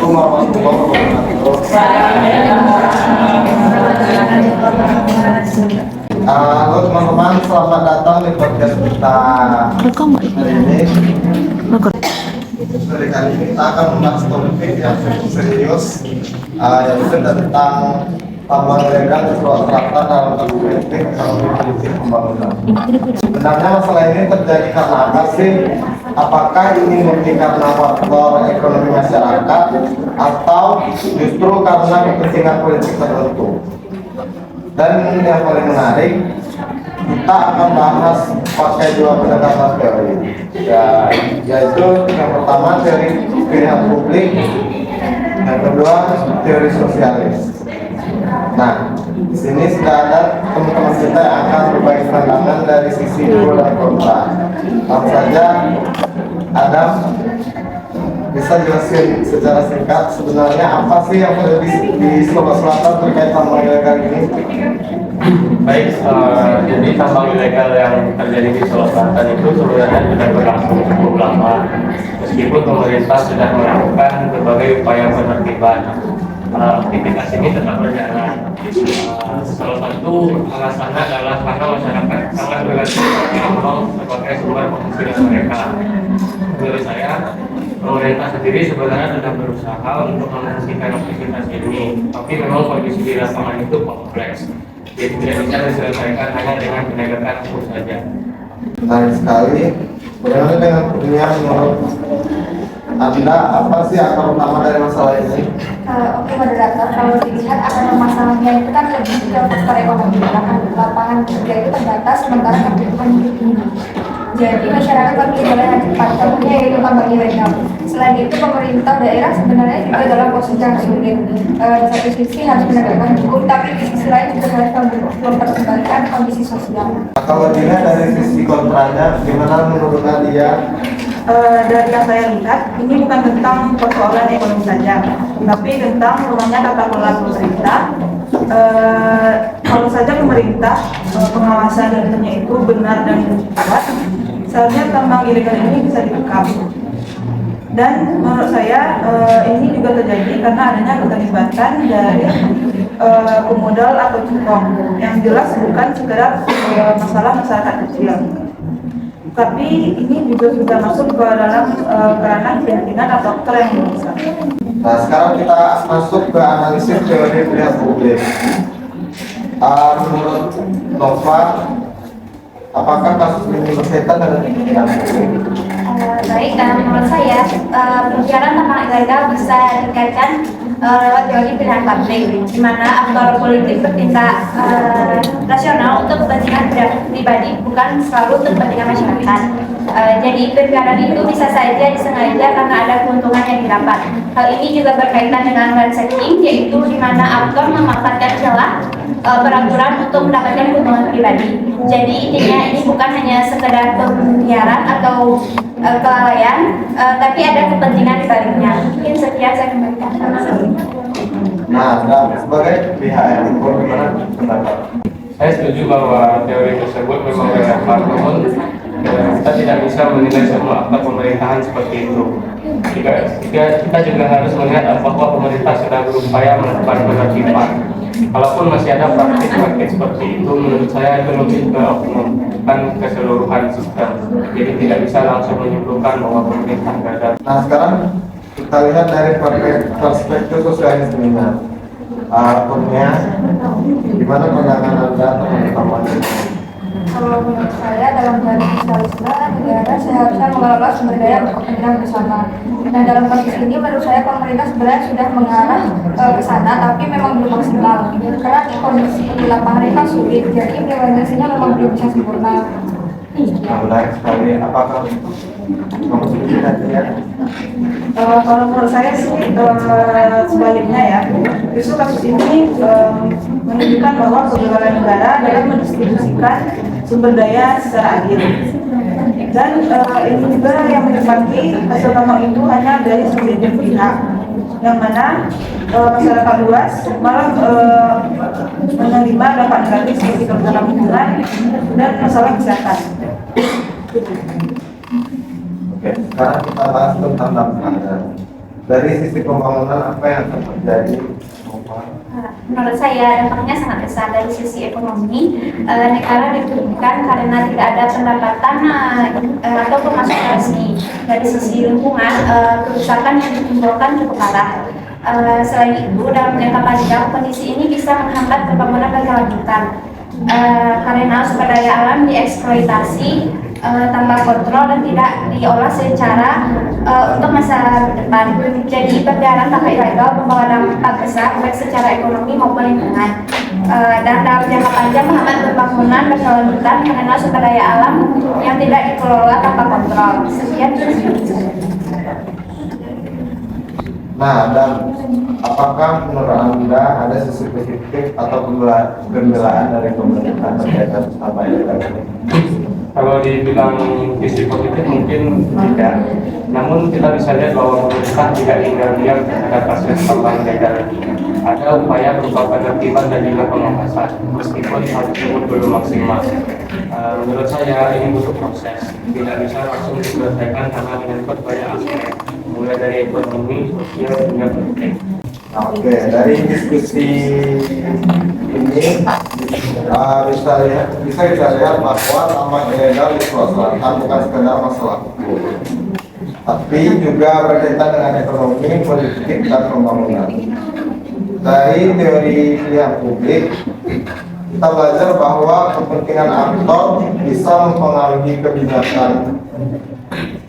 Assalamualaikum warahmatullahi wabarakatuh. Halo teman-teman, selamat datang di podcast kita hari ini. Dari kali ini kita akan membahas topik yang cukup serius, yaitu tentang tambang ilegal di Sulawesi Selatan dalam bentuk politik ekonomi politik pembangunan. Sebenarnya masalah ini terjadi karena apa sih? Apakah ini murni karena faktor ekonomi masyarakat atau justru karena kepentingan politik tertentu? Dan yang paling menarik, kita akan bahas pakai dua pendekatan teori, yaitu yang pertama teori pilihan publik, yang kedua teori sosialis. Nah, di sini sudah ada teman-teman kita yang akan berbagi pandangan dari sisi pro dan kontra. Langsung saja, Adam, bisa jelasin secara singkat sebenarnya apa sih yang terjadi di Sulawesi Selatan terkait tambang ilegal ini? Baik, jadi tambang ilegal yang terjadi di Sulawesi Selatan itu sebenarnya sudah berlangsung cukup lama, meskipun pemerintah sudah melakukan berbagai upaya penertiban. Aktivitas ini tetap berjalan. Salah satu alasannya adalah karena masyarakat sangat bergantung pada tambang sebagai sumber penghasilan mereka. Menurut saya, pemerintah sendiri sebenarnya sudah berusaha untuk menghentikan aktivitas ini, tapi memang kondisi di lapangan itu kompleks. Jadi tidak bisa diselesaikan hanya dengan penegakan hukum saja. Menarik sekali. Bagaimana dengan dunia menurut Anda, apa sih akar utama dari masalah ini? Oke, moderator, kalau dilihat akar masalahnya itu kan lebih ke faktor ekonomi, karena lapangan kerja itu terbatas sementara kebutuhan hidup tinggi. Jadi masyarakat memilih jalan yang cepat, contohnya yaitu tambang ilegal. Selain itu pemerintah daerah sebenarnya juga dalam posisi yang sulit. Di satu sisi harus menegakkan hukum, tapi di sisi lain juga harus mempertimbangkan kondisi sosial. Nah, kalau dilihat dari sisi kontranya, gimana menurut Nadia? Dari yang saya lihat, ini bukan tentang persoalan ekonomi saja, tapi tentang lemahnya tata kelola pemerintah. Kalau saja pemerintah pengawasan darinya itu benar dan kuat, seharusnya tambang ilegal ini bisa dikekang. Dan menurut saya ini juga terjadi karena adanya keterlibatan dari pemodal atau cukong, yang jelas bukan sekedar masalah masyarakat kecil. Tapi ini juga sudah masuk ke dalam ranah kepentingan atau aktor yang besar. Nah, sekarang kita masuk ke analisis teori pilihan publik. Menurut Nova, apakah kasus ini berkaitan dengan pilihan publik? Baik, menurut saya pembicaraan tentang ilegal bisa dikaitkan lewat teori pilihan publik, di mana aktor politik bertindak rasional untuk kepentingan pribadi, bukan selalu untuk kepentingan masyarakat. Jadi pembicaraan itu bisa saja disengaja karena ada keuntungan yang didapat. Hal ini juga berkaitan dengan rent setting, yaitu di mana aktor memanfaatkan celah peraturan untuk mendapatkan keuntungan pribadi. Jadi intinya ini bukan hanya sekedar pembiaran atau kelalaian, tapi ada kepentingan di baliknya. Mungkin sekian saya kembalikan. Nah, sebagai pihak yang bagaimana pendapat? Saya setuju bahwa teori tersebut memang relevan, namun kita tidak bisa menilai semua aktor pemerintahan seperti itu. Kita juga harus melihat bahwa pemerintah sudah berupaya melakukan penertiban. Kalaupun masih ada praktik-praktik seperti itu, menurut saya itu lebih ke oknum, bukan keseluruhan sistem. Jadi tidak bisa langsung menyimpulkan bahwa pemerintah gagal. Nah, sekarang kita lihat dari perspektif sosialismenya. Akunnya, gimana pandangan Anda teman-teman? Kalau menurut saya dalam teori sosialisme, negara seharusnya mengelola sumber daya untuk kepentingan bersama. Nah, dalam konteks ini menurut saya pemerintah sebenarnya sudah mengarah ke sana, tapi memang belum maksimal. Karena kondisi di lapangan itu kan sulit, jadi implementasinya memang belum bisa sempurna. Nah, menarik sekali. Apakah kamu setuju ya? Kalau menurut saya sih sebaliknya ya, justru kasus ini menunjukkan bahwa kebebasan negara dalam mendistribusikan sumber daya secara adil. Dan ini juga yang menempati hasil tambang itu hanya dari segelintir pihak, yang mana masyarakat luas malah menerima dampak negatif seperti kerusakan lingkungan dan masalah kesehatan. Oke, sekarang kita bahas tentang dampaknya. Dari sisi pembangunan apa yang akan terjadi? Menurut saya dampaknya sangat besar dari sisi ekonomi. Negara dirugikan karena tidak ada pendapatan atau pemasukan resmi. Dari sisi lingkungan, kerusakan yang ditimbulkan cukup parah. Selain itu, dalam jangka panjang kondisi ini bisa menghambat pembangunan berkelanjutan karena sumber daya alam dieksploitasi tanpa kontrol dan tidak diolah secara untuk masa depan. Jadi perjalanan tanpa ilegal membawa dampak besar baik secara ekonomi maupun lingkungan. Dan dalam jangka panjang menghambat pembangunan berkelanjutan karena sumber daya alam yang tidak dikelola tanpa kontrol. Sekian. Nah, dan apakah menurut Anda ada sisi positif atau pembelaan dari pemerintah terkait tambang ilegal ini? Kalau dibilang sisi positif mungkin tidak, namun kita bisa lihat bahwa pemerintah tidak tinggal diam terhadap kasus tambang ilegal. Ada upaya berupa penertiban dan juga pengawasan, meskipun hal tersebut belum maksimal. Menurut saya ini butuh proses, tidak bisa langsung diselesaikan karena menyangkut banyak aspek, mulai dari ekonomi, sosial, hingga politik. Oke, dari diskusi ini bisa kita lihat bahwa tambang ilegal di Sulawesi Selatan bukan sekedar masalah hukum, tapi juga berkaitan dengan ekonomi, politik, dan pembangunan. Dari teori pilihan publik, kita belajar bahwa kepentingan aktor bisa mempengaruhi kebijakan.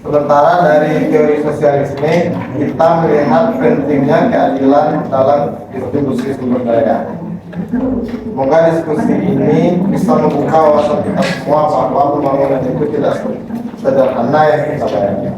Sementara dari teori sosialisme, kita melihat pentingnya keadilan dalam distribusi sumber daya. Semoga diskusi ini bisa membuka wawasan kita semua bahwa pembangunan itu tidak sederhana yang kita bayangkan.